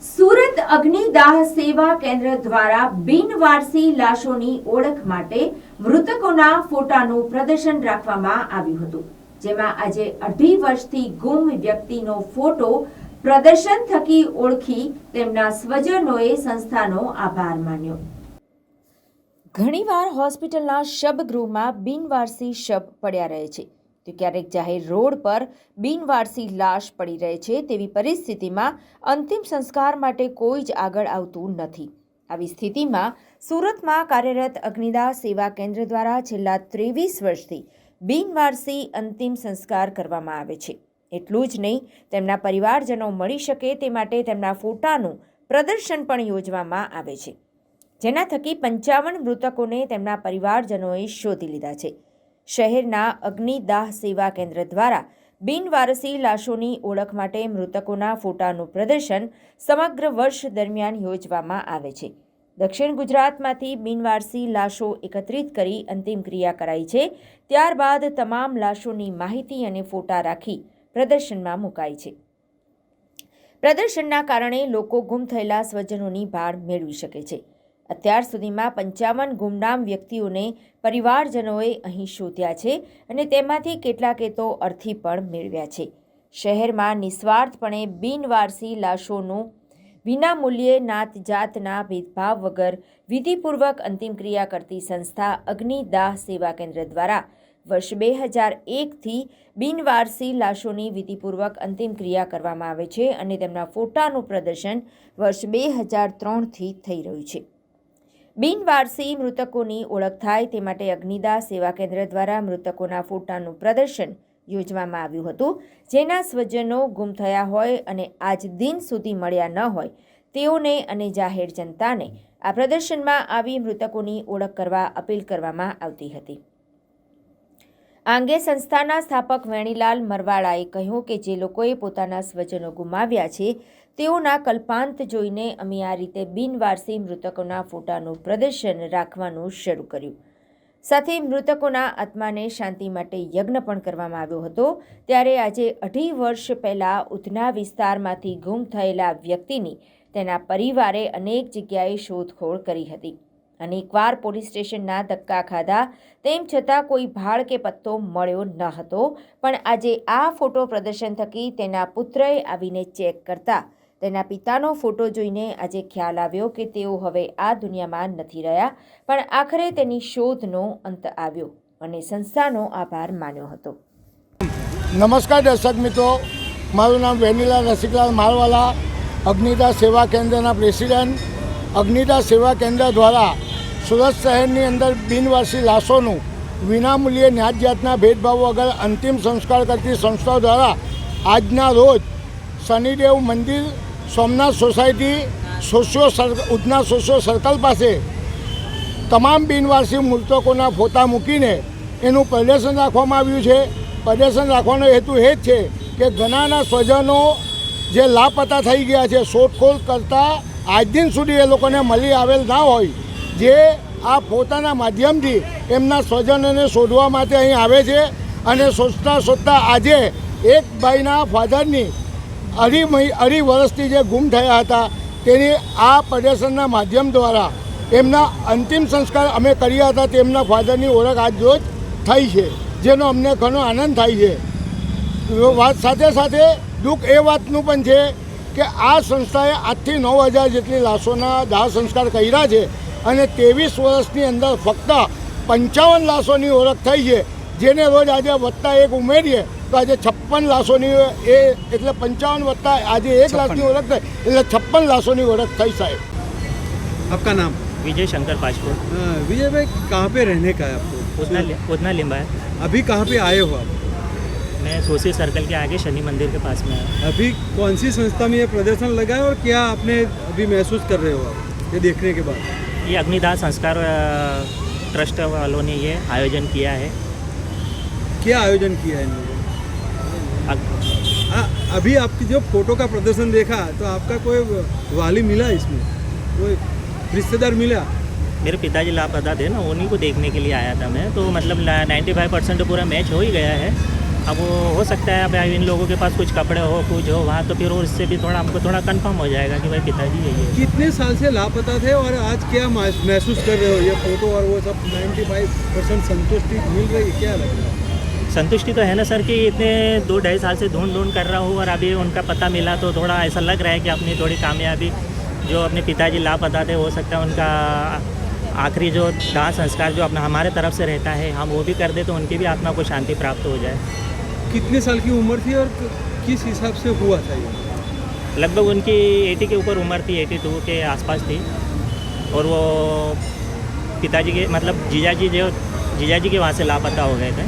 સુરત અગ્નિદાહ સેવા કેન્દ્ર દ્વારા બિનવારસી લાશોની ઓળખ માટે મૃતકોના ફોટાનું પ્રદર્શન રાખવામાં આવ્યું હતું, જેમાં આજે 2.5 વર્ષથી ગુમ વ્યક્તિનો ફોટો પ્રદર્શન થકી ઓળખી તેમના સ્વજનોએ સંસ્થાનો આભાર માન્યો. ઘણીવાર હોસ્પિટલના શબગૃહમાં બિનવારસી શબ પડ્યા રહે છે, તો ક્યારેક જાહેર રોડ પર બિનવારસી લાશ પડી રહે છે. તેવી પરિસ્થિતિમાં અંતિમ સંસ્કાર માટે કોઈ જ આગળ આવતું નથી. આવી સ્થિતિમાં સુરતમાં કાર્યરત અગ્નિદાહ સેવા કેન્દ્ર દ્વારા છેલ્લા 23 વર્ષથી બિનવારસી અંતિમ સંસ્કાર કરવામાં આવે છે. એટલું જ નહીં, તેમના પરિવારજનો મળી શકે તે માટે તેમના ફોટાનું પ્રદર્શન પણ યોજવામાં આવે છે, જેના થકી 55 મૃતકોને તેમના પરિવારજનોએ શોધી લીધા છે. શહેરના અગ્નિદાહ સેવા કેન્દ્ર દ્વારા બિનવારસી લાશોની ઓળખ માટે મૃતકોના ફોટાનું પ્રદર્શન સમગ્ર વર્ષ દરમિયાન યોજવામાં આવે છે. દક્ષિણ ગુજરાતમાંથી બિનવારસી લાશો એકત્રિત કરી અંતિમ ક્રિયા કરાઈ છે. ત્યારબાદ તમામ લાશોની માહિતી અને ફોટા રાખી પ્રદર્શનમાં મુકાઈ છે. પ્રદર્શનના કારણે લોકો ગુમ થયેલા સ્વજનોની ભાળ મેળવી શકે છે. અત્યાર સુધીમાં 55 ગુમનામ વ્યક્તિઓને પરિવારજનોએ અહીં શોધ્યા છે અને તેમાંથી કેટલાકે તો અર્થી પણ મેળવ્યા છે. શહેરમાં નિસ્વાર્થપણે બિનવારસી લાશોનું વિનામૂલ્યે નાત જાતના ભેદભાવ વગર વિધિપૂર્વક અંતિમ ક્રિયા કરતી સંસ્થા અગ્નિદાહ સેવા કેન્દ્ર દ્વારા વર્ષ 2001થી બિનવારસી લાશોની વિધિપૂર્વક અંતિમ ક્રિયા કરવામાં આવે છે અને તેમના ફોટાનું પ્રદર્શન વર્ષ 2003થી થઈ રહ્યું છે. બિનવારસી મૃતકોની ઓળખ થાય તે માટે અગ્નિદાહ સેવા કેન્દ્ર દ્વારા મૃતકોના ફોટાનું પ્રદર્શન યોજવામાં આવ્યું હતું, જેના સ્વજનો ગુમ થયા હોય અને આજ દિન સુધી મળ્યા ન હોય તેઓને અને જાહેર જનતાને આ પ્રદર્શનમાં આવી મૃતકોની ઓળખ કરવા અપીલ કરવામાં આવતી હતી. આ અંગે સંસ્થાના સ્થાપક વેણીલાલ મરવાળાએ કહ્યું કે જે લોકોએ પોતાના સ્વજનો ગુમાવ્યા છે તેઓના કલ્પાંત જોઈને અમે આ રીતે બિનવારસી મૃતકોના ફોટાનું પ્રદર્શન રાખવાનું શરૂ કર્યું. સાથે મૃતકોના આત્માને શાંતિ માટે યજ્ઞ પણ કરવામાં આવ્યો હતો. ત્યારે આજે 2.5 વર્ષ પહેલાં ઉધના વિસ્તારમાંથી ગુમ થયેલા વ્યક્તિની તેના પરિવારે અનેક જગ્યાએ શોધખોળ કરી હતી. અનેકવાર પોલીસ સ્ટેશનના ધક્કા ખાધા, તેમ છતાં કોઈ ભાળ કે પત્તો મળ્યો ન હતો. પણ આજે આ ફોટો પ્રદર્શન થકી તેના પુત્રએ આવીને ચેક કરતા તેના પિતાનો ફોટો જોઈને આજે ખ્યાલ આવ્યો કે તેઓ હવે આ દુનિયામાં નથી રહ્યા. પણ આખરે તેની શોધનો અંત આવ્યો અને સંસ્થાનો આભાર માન્યો હતો. નમસ્કાર દર્શક મિત્રો, મારું નામ વેનીલાલ રસિકલાલ મારવાલા, અગ્નિદાહ સેવા કેન્દ્રના પ્રેસિડેન્ટ. અગ્નિદાહ સેવા કેન્દ્ર દ્વારા સુરત શહેરની અંદર બિનવારસી લાશોનું વિનામૂલ્યે ન્યાત જાતના ભેદભાવ વગર અંતિમ સંસ્કાર કરતી સંસ્થાઓ દ્વારા આજના રોજ શનિદેવ મંદિર, Somnath society, Udhna socio circle પાસે તમામ બિનવારસી મૃતકોના ફોટા મૂકીને એનું પ્રદર્શન રાખવામાં આવ્યું છે. પ્રદર્શન રાખવાનો હેતુ એ જ છે કે ઘણાના સ્વજનો જે લાપતા થઈ ગયા છે, શોધખોળ કરતાં આજ દિન સુધી એ લોકોને મળી આવેલ ના હોય, જે આ ફોટાના માધ્યમથી એમના સ્વજનોને શોધવા માટે અહીં આવે છે. અને શોધતા આજે એક ભાઈના ફાધરની 2.5 વર્ષથી જે ગુમ થયા હતા તેની આ પ્રદર્શનના માધ્યમ દ્વારા એમના અંતિમ સંસ્કાર અમે કર્યા હતા. તેમના ફાધરની ઓળખ આજ રોજ થઈ છે, જેનો અમને ઘણો આનંદ થાય છે. વાત સાથે સાથે દુઃખ એ વાતનું પણ છે કે આ સંસ્થાએ આજથી 9,000 જેટલી લાશોના દાહ સંસ્કાર કર્યા છે અને 23 વર્ષની અંદર ફક્ત 55 લાશોની ઓળખ થઈ છે, જેને રોજ આજે વત્તા એક ઉમેરીએ તો આજે 56 લાશોની એટલે 55 વત્તા આજે 1 લાખની ઓળખ થઈ એટલે 56 લાશોની ઓળખ થઈ. સાહેબ, आपका नाम? विजय शंकर पाजपुर। विजय भाई, कहाँ पे रहने का है आपको? उतना लिम्बा है। अभी कहाँ पे आए हो आप? मैं सोसी सर्कल के आगे शनि मंदिर के पास में आया। अभी कौन सी संस्था में ये प्रदर्शन लगा है और क्या आपने अभी महसूस कर रहे हो आप ये देखने के बाद? ये अग्निदाह संस्कार ट्रस्ट वालों ने ये आयोजन किया है। क्या आयोजन किया है इन लोगों ने? अभी आपकी जो फोटो का प्रदर्शन देखा तो आपका कोई वाली मिला इसमें, कोई रिश्तेदार मिला? मेरे पिताजी लापता थे ना, उन्हीं को देखने के लिए आया था मैं। तो मतलब 95% पूरा मैच हो ही गया है। अब वो हो सकता है अब इन लोगों के पास कुछ कपड़े हो कुछ हो वहाँ, तो फिर वो इससे भी थोड़ा हमको थोड़ा कंफर्म हो जाएगा कि भाई पिताजी यही है। कितने साल से लापता थे और आज क्या महसूस कर रहे हो? ये फोटो और वो सब 95% संतुष्टि मिल रही है, क्या लग रहा है? संतुष्टि तो है ना सर कि इतने 2-2.5 साल से ढूंढ कर रहा हूँ और अभी उनका पता मिला तो थोड़ा ऐसा लग रहा है कि अपनी थोड़ी कामयाबी, जो अपने पिताजी लापता थे हो सकता है उनका आखिरी जो दाह संस्कार जो अपना हमारे तरफ से रहता है हम वो भी कर दे तो उनकी भी आत्मा को शांति प्राप्त हो जाए। कितने साल की उम्र थी और किस हिसाब से हुआ था ये? लगभग उनकी 80 के ऊपर उम्र थी, 82 के आसपास थी। और वो पिताजी के मतलब जीजाजी के वहाँ से लापता हो गए थे।